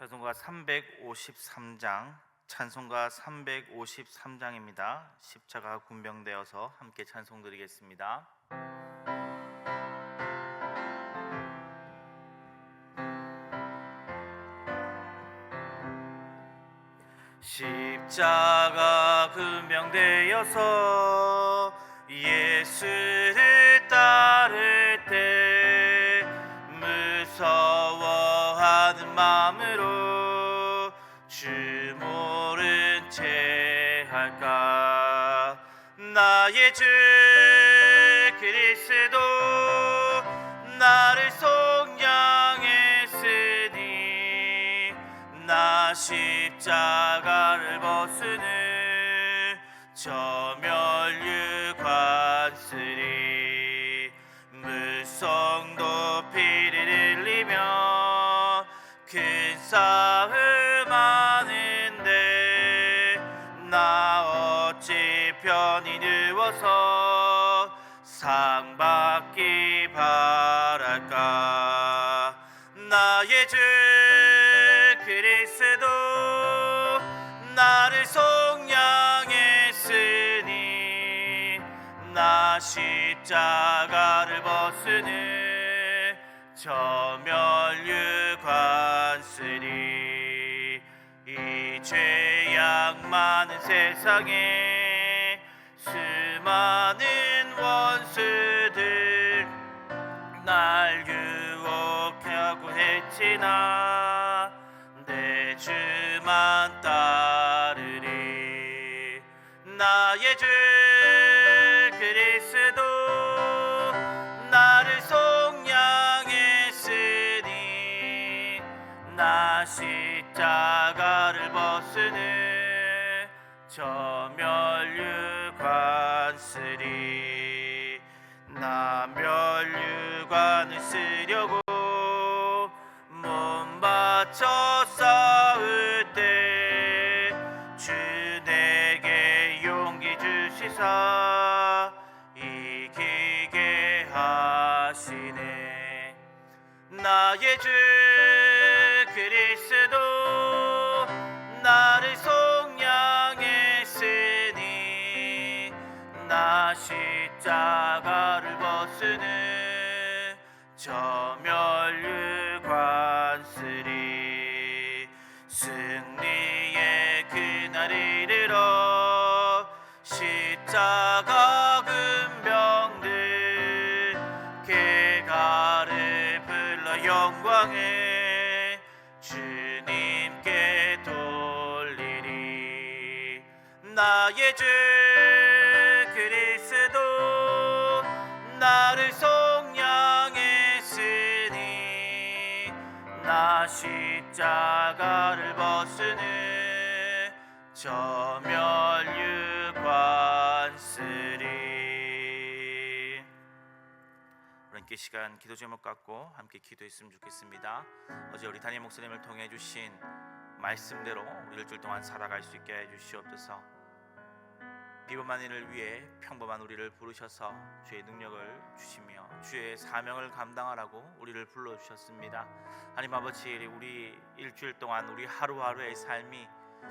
찬송가 353장, 찬송가 353장입니다. 십자가 군병되어서 함께 찬송 드리겠습니다. 십자가 군병되어서 예수를 따를 때 무서워하는 마음으로 주 모른 채 할까. 나의 주 그리스도 나를 속량했으니 나 십자가를 벗으니 저 멸류관쓰리. 물성도 피를 흘리며 큰 싸움 하는데 나 어찌 편히 누워서 상 받기 바랄까. 나의 주 그리스도 나를 속량했으니 나 십자가를 벗으니 저 멸류관쓰리. 이 죄악 많은 세상에 수많은 원수들 날 유혹하고 했지나 내 주만 따르리. 나의 주 그리스도 나를 속량했으니 나 십자가를 벗으니 저 멸류관쓰리. 나 멸류관을 쓰려고 몸 바쳐 싸울 때 주 내게 용기 주시사 이기게 하시네. 나의 주 그리스도 나를 속량했으니 나 십자가를 벗으니 저 멸류관쓰리. 승리의 그날 이르러 십자가 군병들 개가를 불러 영광에 주님께 돌리리. 나의 주 그리스도 나를 속량했으니 나 십자가를 벗으니 저 멸류관쓰리. 함께 시간 기도 제목 갖고 함께 기도했으면 좋겠습니다. 어제 우리 담임 목사님을 통해 주신 말씀대로 우리 일주일 동안 살아갈 수 있게 해주시옵소서. 비범한 일을 위해 평범한 우리를 부르셔서 주의 능력을 주시며 주의 사명을 감당하라고 우리를 불러주셨습니다. 하나님 아버지, 우리 일주일 동안 우리 하루하루의 삶이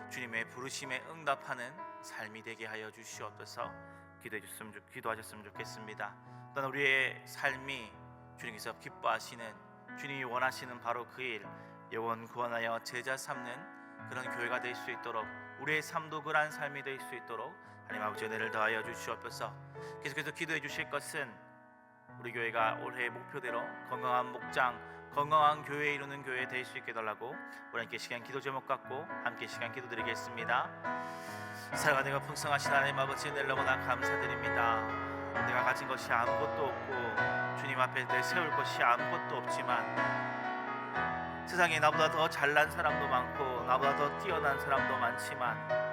주님의 부르심에 응답하는 삶이 되게 하여 주시옵소서. 기도하셨으면 좋겠습니다. 또한 우리의 삶이 주님께서 기뻐하시는, 주님이 원하시는 바로 그 일, 영혼 구원하여 제자 삼는 그런 교회가 될 수 있도록, 우리의 삶도 그러한 삶이 될 수 있도록 하나님 아버지 은혜를 더하여 주시옵소서. 계속해서 기도해 주실 것은 우리 교회가 올해의 목표대로 건강한 목장, 건강한 교회 이루는 교회 될 수 있게 달라고 우리 함께 시간 기도 제목 갖고 함께 시간 기도드리겠습니다. 살아가는 것 풍성하신 하나님 아버지, 은혜를 너무나 감사드립니다. 내가 가진 것이 아무것도 없고 주님 앞에 내세울 것이 아무것도 없지만 세상에 나보다 더 잘난 사람도 많고 나보다 더 뛰어난 사람도 많지만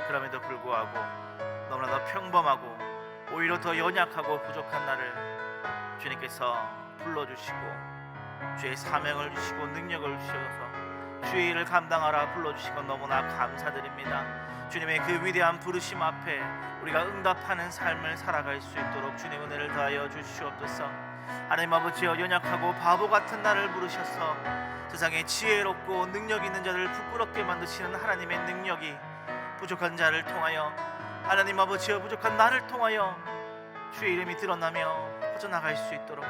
그럼에도 불구하고 너무나 더 평범하고 오히려 더 연약하고 부족한 나를 주님께서 불러주시고 주의 사명을 주시고 능력을 주셔서 주의 일을 감당하라 불러주시고 너무나 감사드립니다. 주님의 그 위대한 부르심 앞에 우리가 응답하는 삶을 살아갈 수 있도록 주님 은혜를 더하여 주시옵소서. 하나님 아버지여, 연약하고 바보 같은 나를 부르셔서 세상에 지혜롭고 능력 있는 자를 부끄럽게 만드시는 하나님의 능력이 부족한 자를 통하여, 하나님 아버지여 부족한 나를 통하여 주의 이름이 드러나며 퍼져나갈 수 있도록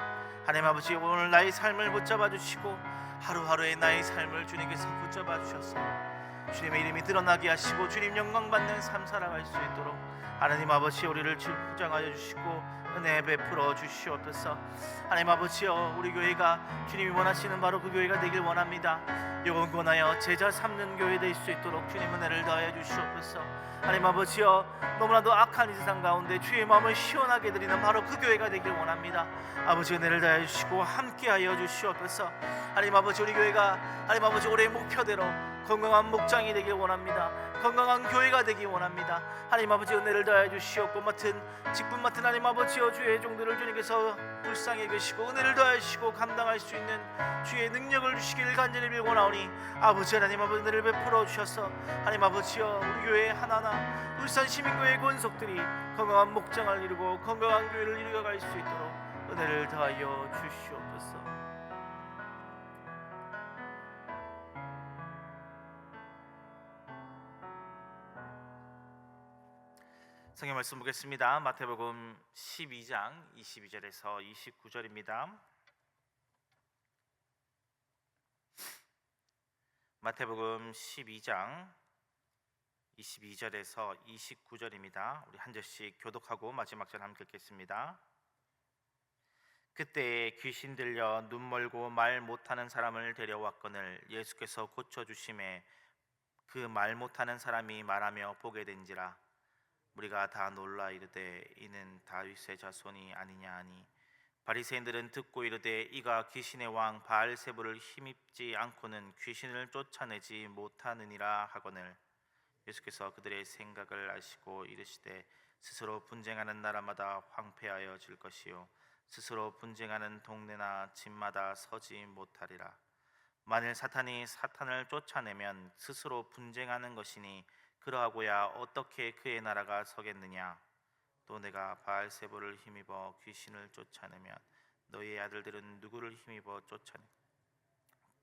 하나님 아버지, 오늘 나의 삶을 붙잡아 주시고 하루하루의 나의 삶을 주님께서 붙잡아 주셔서 주님의 이름이 드러나게 하시고 주님 영광 받는 삶 살아갈 수 있도록 하나님 아버지, 우리를 주장하여 주시고 은혜 베풀어 주시옵소서. 하나님 아버지여, 우리 교회가 주님이 원하시는 바로 그 교회가 되길 원합니다. 영원권하여 제자 삼는 교회 될 수 있도록 주님 은혜를 더하여 주시옵소서. 하나님 아버지여, 너무나도 악한 이 세상 가운데 주의 마음을 시원하게 드리는 바로 그 교회가 되길 원합니다. 아버지 은혜를 더하여 주시고 함께하여 주시옵소서. 하나님 아버지, 우리 교회가 하나님 아버지 올해의 목표대로 건강한 목장이 되길 원합니다. 건강한 교회가 되길 원합니다. 하나님 아버지 은혜를 더하여 주시옵고, 직분 맡은 하나님 아버지여, 주의 종들을 주님께서 불쌍히 계시고 은혜를 더하여 주시고 감당할 수 있는 주의 능력을 주시기를 간절히 빌고나오니 아버지 하나님 아버지 은혜를 베풀어 주셔서 하나님 아버지여, 우리 교회 하나하나 울산 시민교회 권속들이 건강한 목장을 이루고 건강한 교회를 이루어갈 수 있도록 은혜를 더하여 주시옵소서. 성경 말씀 보겠습니다. 마태복음 12장 22절에서 29절입니다. 마태복음 12장 22절에서 29절입니다. 우리 한 절씩 교독하고 마지막 절 함께 읽겠습니다. 그때 귀신 들려 눈 멀고 말 못하는 사람을 데려왔거늘 예수께서 고쳐주심에 그 말 못하는 사람이 말하며 보게 된지라. 우리가 다 놀라 이르되 이는 다윗의 자손이 아니냐 하니, 바리새인들은 듣고 이르되 이가 귀신의 왕 바알세불을 힘입지 않고는 귀신을 쫓아내지 못하느니라 하거늘, 예수께서 그들의 생각을 아시고 이르시되 스스로 분쟁하는 나라마다 황폐하여 질 것이요 스스로 분쟁하는 동네나 집마다 서지 못하리라. 만일 사탄이 사탄을 쫓아내면 스스로 분쟁하는 것이니 그러하고야 어떻게 그의 나라가 서겠느냐. 또 내가 바알세불을 힘입어 귀신을 쫓아내면 너희의 아들들은 누구를 힘입어 쫓아내?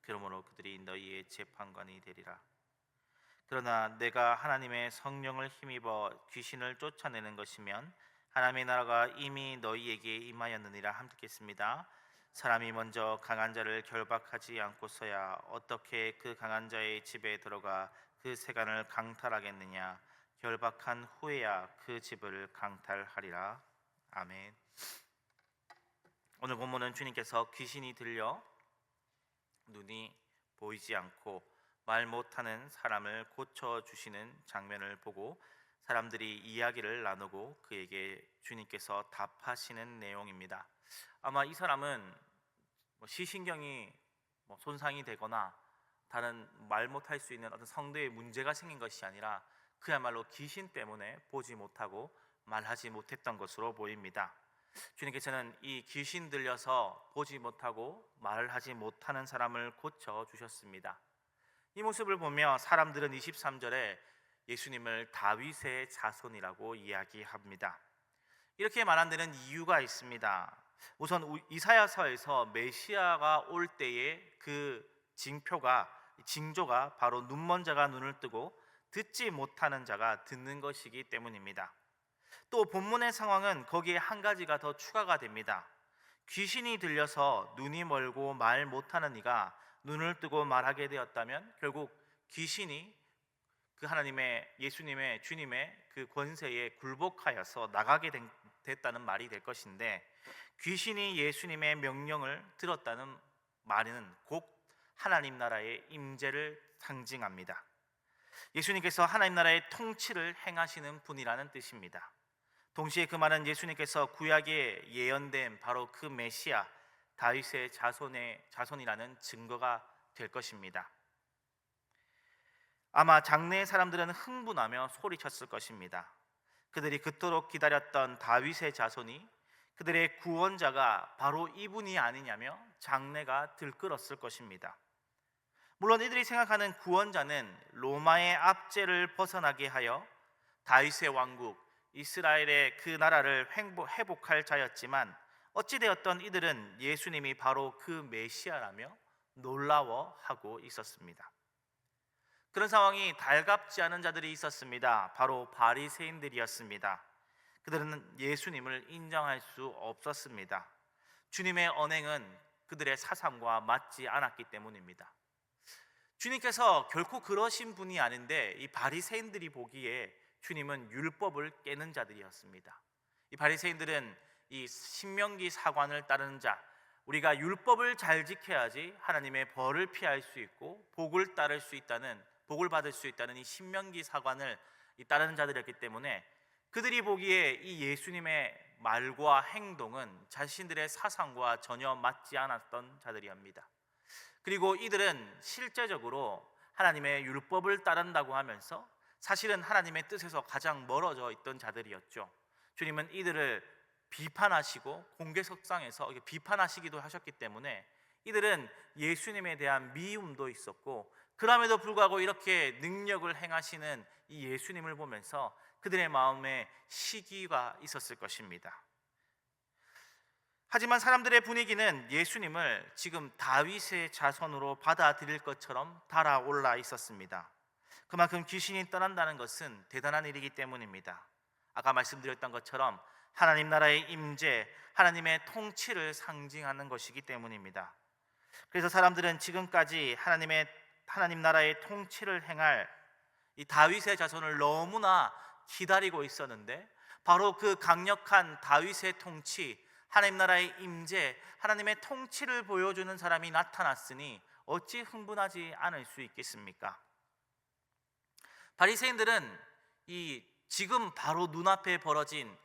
그러므로 그들이 너희의 재판관이 되리라. 그러나 내가 하나님의 성령을 힘입어 귀신을 쫓아내는 것이면 하나님의 나라가 이미 너희에게 임하였느니라. 함께 읽겠습니다. 사람이 먼저 강한 자를 결박하지 않고서야 어떻게 그 강한 자의 집에 들어가 그 세간을 강탈하겠느냐. 결박한 후에야 그 집을 강탈하리라. 아멘. 오늘 본문은 주님께서 귀신이 들려 눈이 보이지 않고 말 못하는 사람을 고쳐주시는 장면을 보고 사람들이 이야기를 나누고 그에게 주님께서 답하시는 내용입니다. 아마 이 사람은 시신경이 손상이 되거나 다른 말 못할 수 있는 어떤 성대에 문제가 생긴 것이 아니라 그야말로 귀신 때문에 보지 못하고 말하지 못했던 것으로 보입니다. 주님께서는 이 귀신 들려서 보지 못하고 말을 하지 못하는 사람을 고쳐주셨습니다. 이 모습을 보며 사람들은 23절에 예수님을 다윗의 자손이라고 이야기합니다. 이렇게 말한 데는 이유가 있습니다. 우선 이사야서에서 메시아가 올 때의 그 징조가 바로 눈먼 자가 눈을 뜨고 듣지 못하는 자가 듣는 것이기 때문입니다. 또 본문의 상황은 거기에 한 가지가 더 추가가 됩니다. 귀신이 들려서 눈이 멀고 말 못하는 이가 눈을 뜨고 말하게 되었다면 결국 귀신이 그 하나님의 예수님의 주님의 그 권세에 굴복하여서 나가게 됐다는 말이 될 것인데, 귀신이 예수님의 명령을 들었다는 말은 곧 하나님 나라의 임재를 상징합니다. 예수님께서 하나님 나라의 통치를 행하시는 분이라는 뜻입니다. 동시에 그 말은 예수님께서 구약에 예언된 바로 그 메시아 다윗의 자손이라는 증거가 될 것입니다. 아마 장래의 사람들은 흥분하며 소리쳤을 것입니다. 그들이 그토록 기다렸던 다윗의 자손이, 그들의 구원자가 바로 이분이 아니냐며 장래가 들끓었을 것입니다. 물론 이들이 생각하는 구원자는 로마의 압제를 벗어나게 하여 다윗의 왕국 이스라엘의 그 나라를 회복할 자였지만 어찌되었던 이들은 예수님이 바로 그 메시아라며 놀라워하고 있었습니다. 그런 상황이 달갑지 않은 자들이 있었습니다. 바로 바리새인들이었습니다. 그들은 예수님을 인정할 수 없었습니다. 주님의 언행은 그들의 사상과 맞지 않았기 때문입니다. 주님께서 결코 그러신 분이 아닌데 이 바리새인들이 보기에 주님은 율법을 깨는 자들이었습니다. 이 바리새인들은 이 신명기 사관을 따르는 자, 우리가 율법을 잘 지켜야지 하나님의 벌을 피할 수 있고 복을 받을 수 있다는 이 신명기 사관을 따르는 자들이었기 때문에 그들이 보기에 이 예수님의 말과 행동은 자신들의 사상과 전혀 맞지 않았던 자들이옵니다. 그리고 이들은 실제적으로 하나님의 율법을 따른다고 하면서 사실은 하나님의 뜻에서 가장 멀어져 있던 자들이었죠. 주님은 이들을 비판하시고 공개석상에서 비판하시기도 하셨기 때문에 이들은 예수님에 대한 미움도 있었고, 그럼에도 불구하고 이렇게 능력을 행하시는 이 예수님을 보면서 그들의 마음에 시기가 있었을 것입니다. 하지만 사람들의 분위기는 예수님을 지금 다윗의 자손으로 받아들일 것처럼 달아올라 있었습니다. 그만큼 귀신이 떠난다는 것은 대단한 일이기 때문입니다. 아까 말씀드렸던 것처럼 하나님 나라의 임재, 하나님의 통치를 상징하는 것이기 때문입니다. 그래서 사람들은 지금까지 하나님 나라의 통치를 행할 이 다윗의 자손을 너무나 기다리고 있었는데, 바로 그 강력한 다윗의 통치, 하나님 나라의 임재, 하나님의 통치를 보여주는 사람이 나타났으니 어찌 흥분하지 않을 수 있겠습니까? 바리새인들은 이 지금 바로 눈앞에 벌어진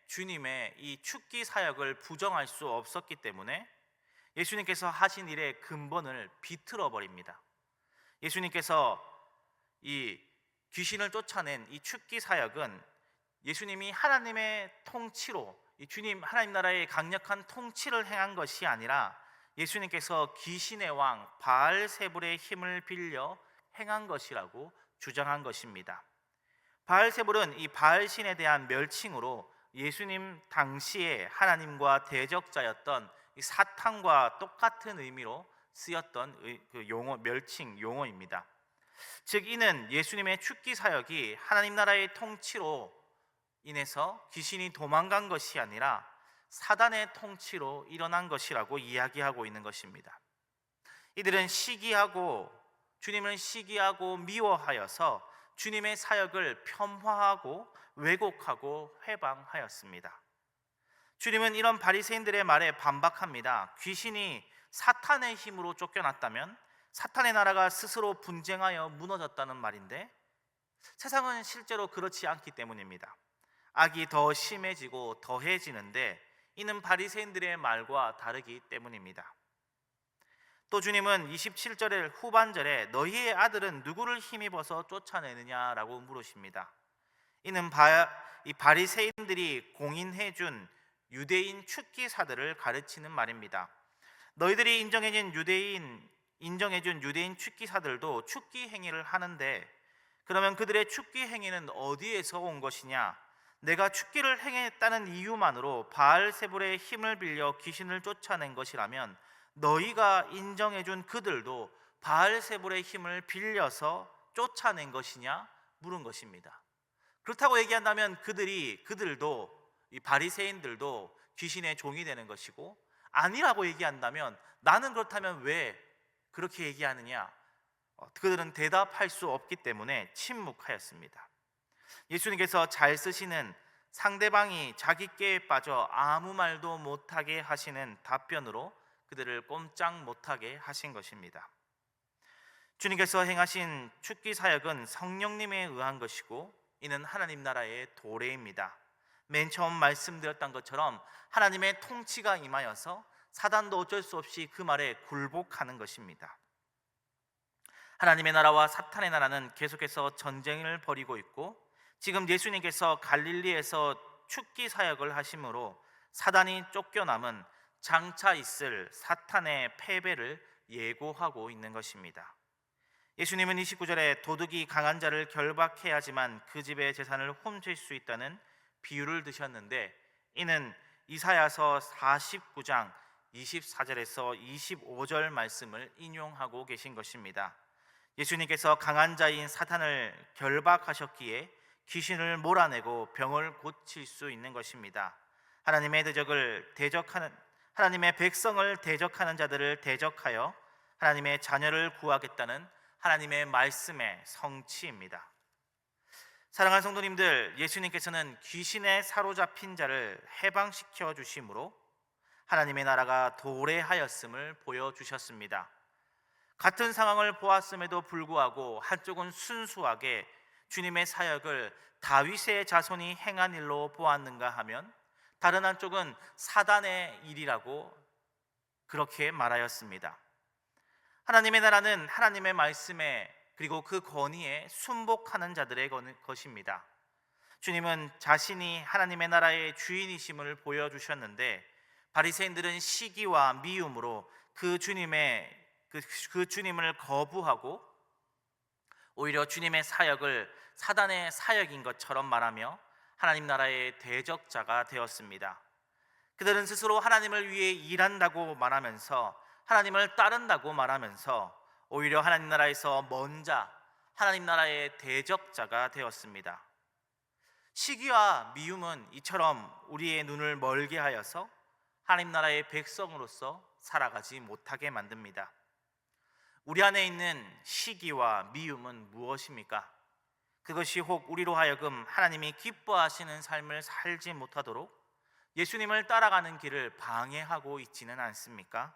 주님의 이 축기 사역을 부정할 수 없었기 때문에 예수님께서 하신 일의 근본을 비틀어 버립니다. 예수님께서 이 귀신을 쫓아낸 이 축기 사역은 예수님이 하나님의 통치로 하나님 나라의 강력한 통치를 행한 것이 아니라 예수님께서 귀신의 왕 바알세불의 힘을 빌려 행한 것이라고 주장한 것입니다. 바알세불은 이 바알신에 대한 멸칭으로 예수님 당시에 하나님과 대적자였던 이 사탄과 똑같은 의미로 쓰였던 멸칭 용어입니다. 즉 이는 예수님의 축기 사역이 하나님 나라의 통치로 인해서 귀신이 도망간 것이 아니라 사단의 통치로 일어난 것이라고 이야기하고 있는 것입니다. 이들은 주님을 시기하고 미워하여서 주님의 사역을 폄하하고 왜곡하고 회방하였습니다. 주님은 이런 바리새인들의 말에 반박합니다. 귀신이 사탄의 힘으로 쫓겨났다면 사탄의 나라가 스스로 분쟁하여 무너졌다는 말인데, 세상은 실제로 그렇지 않기 때문입니다. 악이 더 심해지고 더해지는데 이는 바리새인들의 말과 다르기 때문입니다. 또 주님은 27절의 후반절에 너희의 아들은 누구를 힘입어서 쫓아내느냐라고 물으십니다. 이는 이 바리새인들이 공인해준 유대인 축기사들을 가르치는 말입니다. 너희들이 인정해준 유대인 축기사들도 축기 행위를 하는데, 그러면 그들의 축기 행위는 어디에서 온 것이냐? 내가 축기를 행했다는 이유만으로 바알세불의 힘을 빌려 귀신을 쫓아낸 것이라면 너희가 인정해준 그들도 바알세불의 힘을 빌려서 쫓아낸 것이냐 물은 것입니다. 그렇다고 얘기한다면 그들도 이 바리새인들도 귀신의 종이 되는 것이고, 아니라고 얘기한다면 나는 그렇다면 왜 그렇게 얘기하느냐? 그들은 대답할 수 없기 때문에 침묵하였습니다. 예수님께서 잘 쓰시는 상대방이 자기 꾀에 빠져 아무 말도 못하게 하시는 답변으로 그들을 꼼짝 못하게 하신 것입니다. 주님께서 행하신 축기 사역은 성령님에 의한 것이고 이는 하나님 나라의 도래입니다. 맨 처음 말씀드렸던 것처럼 하나님의 통치가 임하여서 사단도 어쩔 수 없이 그 말에 굴복하는 것입니다. 하나님의 나라와 사탄의 나라는 계속해서 전쟁을 벌이고 있고, 지금 예수님께서 갈릴리에서 축기 사역을 하심으로 사단이 쫓겨남은 장차 있을 사탄의 패배를 예고하고 있는 것입니다. 예수님은 29절에 도둑이 강한 자를 결박해야지만 그 집의 재산을 훔칠 수 있다는 비유를 드셨는데, 이는 이사야서 49장 24절에서 25절 말씀을 인용하고 계신 것입니다. 예수님께서 강한 자인 사탄을 결박하셨기에 귀신을 몰아내고 병을 고칠 수 있는 것입니다. 하나님의 백성을 대적하는 자들을 대적하여 하나님의 자녀를 구하겠다는 하나님의 말씀의 성취입니다. 사랑하는 성도님들, 예수님께서는 귀신에 사로잡힌 자를 해방시켜 주심으로 하나님의 나라가 도래하였음을 보여주셨습니다. 같은 상황을 보았음에도 불구하고 한쪽은 순수하게 주님의 사역을 다윗의 자손이 행한 일로 보았는가 하면 다른 한쪽은 사단의 일이라고 그렇게 말하였습니다. 하나님의 나라는 하나님의 말씀에 그리고 그 권위에 순복하는 자들의 것입니다. 주님은 자신이 하나님의 나라의 주인이심을 보여주셨는데 바리새인들은 시기와 미움으로 그 주님을 거부하고 오히려 주님의 사역을 사단의 사역인 것처럼 말하며 하나님 나라의 대적자가 되었습니다. 그들은 스스로 하나님을 위해 일한다고 말하면서 하나님을 따른다고 말하면서 오히려 하나님 나라에서 먼 자, 하나님 나라의 대적자가 되었습니다. 시기와 미움은 이처럼 우리의 눈을 멀게 하여서 하나님 나라의 백성으로서 살아가지 못하게 만듭니다. 우리 안에 있는 시기와 미움은 무엇입니까? 그것이 혹 우리로 하여금 하나님이 기뻐하시는 삶을 살지 못하도록 예수님을 따라가는 길을 방해하고 있지는 않습니까?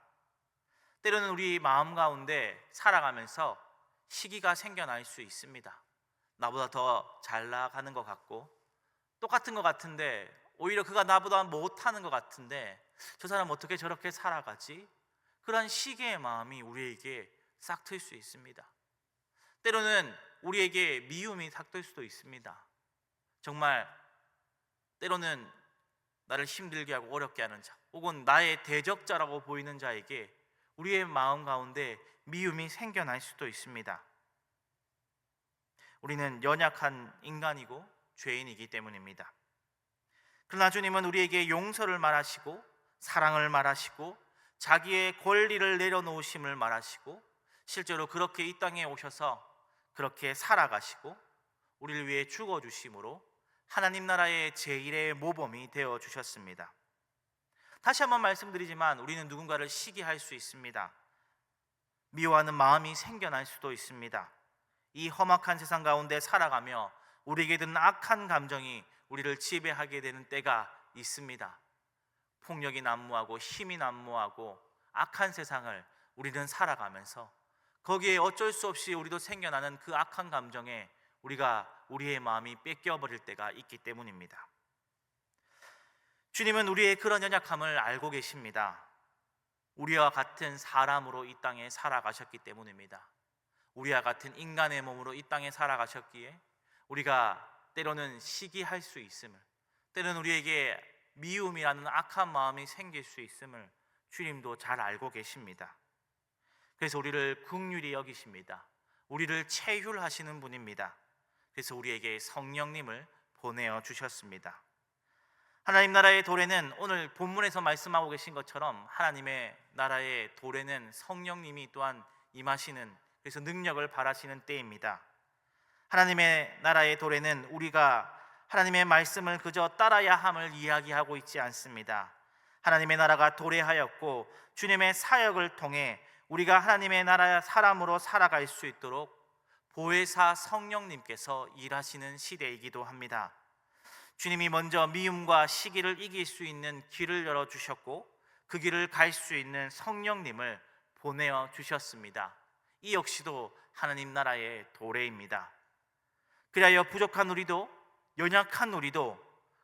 때로는 우리 마음 가운데 살아가면서 시기가 생겨날 수 있습니다. 나보다 더 잘 나가는 것 같고 똑같은 것 같은데 오히려 그가 나보다 못하는 것 같은데 저 사람 어떻게 저렇게 살아가지? 그런 시기의 마음이 우리에게 싹틀 수 있습니다. 때로는 우리에게 미움이 싹틀 수도 있습니다. 정말 때로는 나를 힘들게 하고 어렵게 하는 자, 혹은 나의 대적자라고 보이는 자에게 우리의 마음 가운데 미움이 생겨날 수도 있습니다. 우리는 연약한 인간이고 죄인이기 때문입니다. 그러나 주님은 우리에게 용서를 말하시고 사랑을 말하시고 자기의 권리를 내려놓으심을 말하시고 실제로 그렇게 이 땅에 오셔서 그렇게 살아가시고 우리를 위해 죽어주심으로 하나님 나라의 제1의 모범이 되어 주셨습니다. 다시 한번 말씀드리지만 우리는 누군가를 시기할 수 있습니다. 미워하는 마음이 생겨날 수도 있습니다. 이 험악한 세상 가운데 살아가며 우리에게 드는 악한 감정이 우리를 지배하게 되는 때가 있습니다. 폭력이 난무하고 힘이 난무하고 악한 세상을 우리는 살아가면서 거기에 어쩔 수 없이 우리도 생겨나는 그 악한 감정에 우리의 마음이 뺏겨버릴 때가 있기 때문입니다. 주님은 우리의 그런 연약함을 알고 계십니다. 우리와 같은 사람으로 이 땅에 살아가셨기 때문입니다. 우리와 같은 인간의 몸으로 이 땅에 살아가셨기에 우리가 때로는 시기할 수 있음을, 때로는 우리에게 미움이라는 악한 마음이 생길 수 있음을 주님도 잘 알고 계십니다. 그래서 우리를 긍휼히 여기십니다. 우리를 체휼하시는 분입니다. 그래서 우리에게 성령님을 보내어 주셨습니다. 하나님 나라의 도래는 오늘 본문에서 말씀하고 계신 것처럼 하나님의 나라의 도래는 성령님이 또한 임하시는, 그래서 능력을 발하시는 때입니다. 하나님의 나라의 도래는 우리가 하나님의 말씀을 그저 따라야 함을 이야기하고 있지 않습니다. 하나님의 나라가 도래하였고 주님의 사역을 통해 우리가 하나님의 나라 사람으로 살아갈 수 있도록 보혜사 성령님께서 일하시는 시대이기도 합니다. 주님이 먼저 미움과 시기를 이길 수 있는 길을 열어주셨고 그 길을 갈 수 있는 성령님을 보내어 주셨습니다. 이 역시도 하나님 나라의 도래입니다. 그리하여 부족한 우리도, 연약한 우리도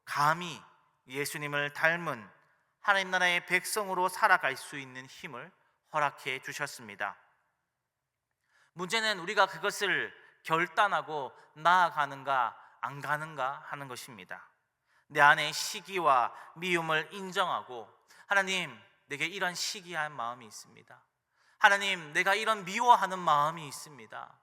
감히 예수님을 닮은 하나님 나라의 백성으로 살아갈 수 있는 힘을 허락해 주셨습니다. 문제는 우리가 그것을 결단하고 나아가는가 안 가는가 하는 것입니다. 내 안에 시기와 미움을 인정하고, 하나님, 내게 이런 시기한 마음이 있습니다. 하나님, 내가 이런 미워하는 마음이 있습니다.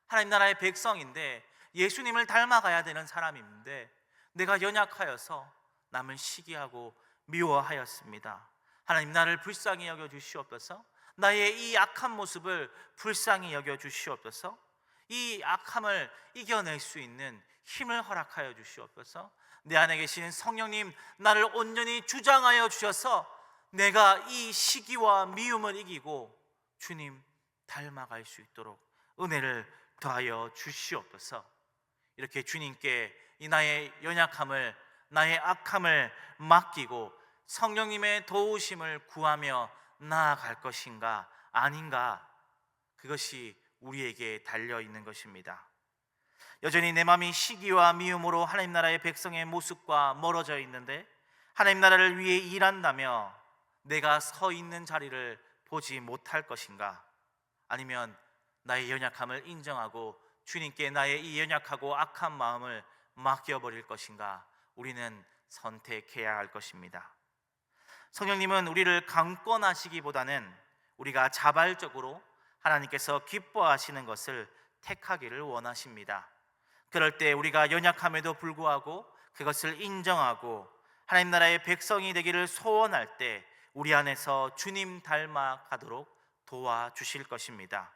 하나님 나라의 백성인데 예수님을 닮아가야 되는 사람인데 내가 연약하여서 남을 시기하고 미워하였습니다. 하나님, 나를 불쌍히 여겨 주시옵소서. 나의 이 악한 모습을 불쌍히 여겨 주시옵소서. 이 악함을 이겨낼 수 있는 힘을 허락하여 주시옵소서. 내 안에 계시는 성령님, 나를 온전히 주장하여 주셔서 내가 이 시기와 미움을 이기고 주님 닮아갈 수 있도록 은혜를 더하여 주시옵소서. 이렇게 주님께 이 나의 연약함을, 나의 악함을 맡기고 성령님의 도우심을 구하며 나아갈 것인가 아닌가, 그것이 우리에게 달려있는 것입니다. 여전히 내 마음이 시기와 미움으로 하나님 나라의 백성의 모습과 멀어져 있는데, 하나님 나라를 위해 일한다며 내가 서 있는 자리를 보지 못할 것인가, 아니면 나의 연약함을 인정하고 주님께 나의 이 연약하고 악한 마음을 맡겨버릴 것인가, 우리는 선택해야 할 것입니다. 성령님은 우리를 강권하시기보다는 우리가 자발적으로 하나님께서 기뻐하시는 것을 택하기를 원하십니다. 그럴 때 우리가 연약함에도 불구하고 그것을 인정하고 하나님 나라의 백성이 되기를 소원할 때 우리 안에서 주님 닮아가도록 도와주실 것입니다.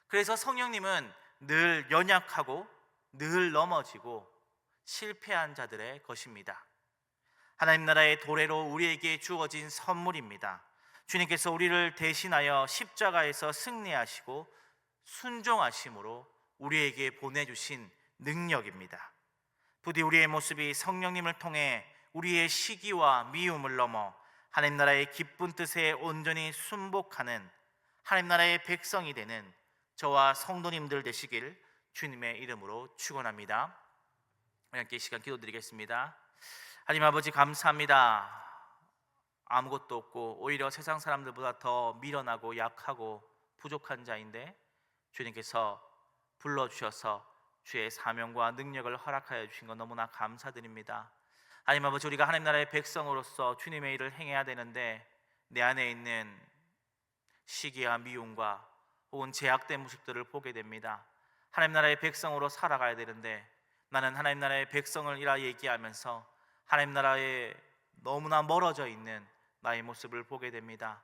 그래서 성령님은 늘 연약하고 늘 넘어지고 실패한 자들의 것입니다. 하나님 나라의 도래로 우리에게 주어진 선물입니다. 주님께서 우리를 대신하여 십자가에서 승리하시고 순종하심으로 우리에게 보내주신 능력입니다. 부디 우리의 모습이 성령님을 통해 우리의 시기와 미움을 넘어 하나님 나라의 기쁜 뜻에 온전히 순복하는 하나님 나라의 백성이 되는 저와 성도님들 되시길 주님의 이름으로 축원합니다. 함께 이 시간 기도드리겠습니다. 하나님 아버지, 감사합니다. 아무것도 없고 오히려 세상 사람들보다 더 미련하고 약하고 부족한 자인데 주님께서 불러주셔서 주의 사명과 능력을 허락하여 주신 것 너무나 감사드립니다. 하나님 아버지, 우리가 하나님 나라의 백성으로서 주님의 일을 행해야 되는데 내 안에 있는 시기와 미움과 혹은 제약된 모습들을 보게 됩니다. 하나님 나라의 백성으로 살아가야 되는데 나는 하나님 나라의 백성을이라 얘기하면서 하나님 나라에 너무나 멀어져 있는 나의 모습을 보게 됩니다.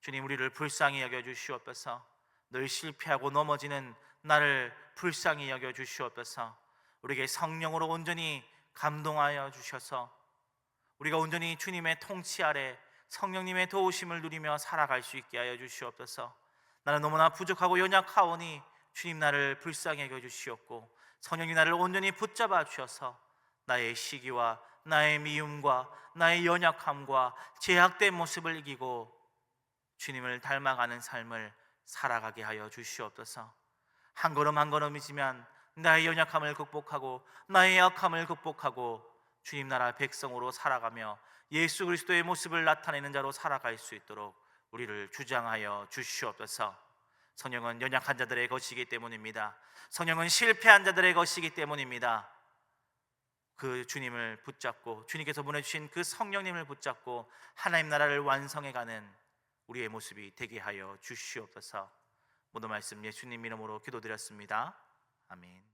주님, 우리를 불쌍히 여겨 주시옵소서. 늘 실패하고 넘어지는 나를 불쌍히 여겨 주시옵소서. 우리에게 성령으로 온전히 감동하여 주셔서 우리가 온전히 주님의 통치 아래 성령님의 도우심을 누리며 살아갈 수 있게 하여 주시옵소서. 나는 너무나 부족하고 연약하오니 주님 나를 불쌍히 여겨 주시옵고 성령님 나를 온전히 붙잡아 주셔서 나의 시기와 나의 미움과 나의 연약함과 제약된 모습을 이기고 주님을 닮아가는 삶을 살아가게 하여 주시옵소서. 한 걸음 한 걸음이지만 나의 연약함을 극복하고 나의 약함을 극복하고 주님 나라 백성으로 살아가며 예수 그리스도의 모습을 나타내는 자로 살아갈 수 있도록 우리를 주장하여 주시옵소서. 성령은 연약한 자들의 것이기 때문입니다. 성령은 실패한 자들의 것이기 때문입니다. 그 주님을 붙잡고 주님께서 보내주신 그 성령님을 붙잡고 하나님 나라를 완성해가는 우리의 모습이 되게 하여 주시옵소서. 모든 말씀 예수님 이름으로 기도드렸습니다. 아멘.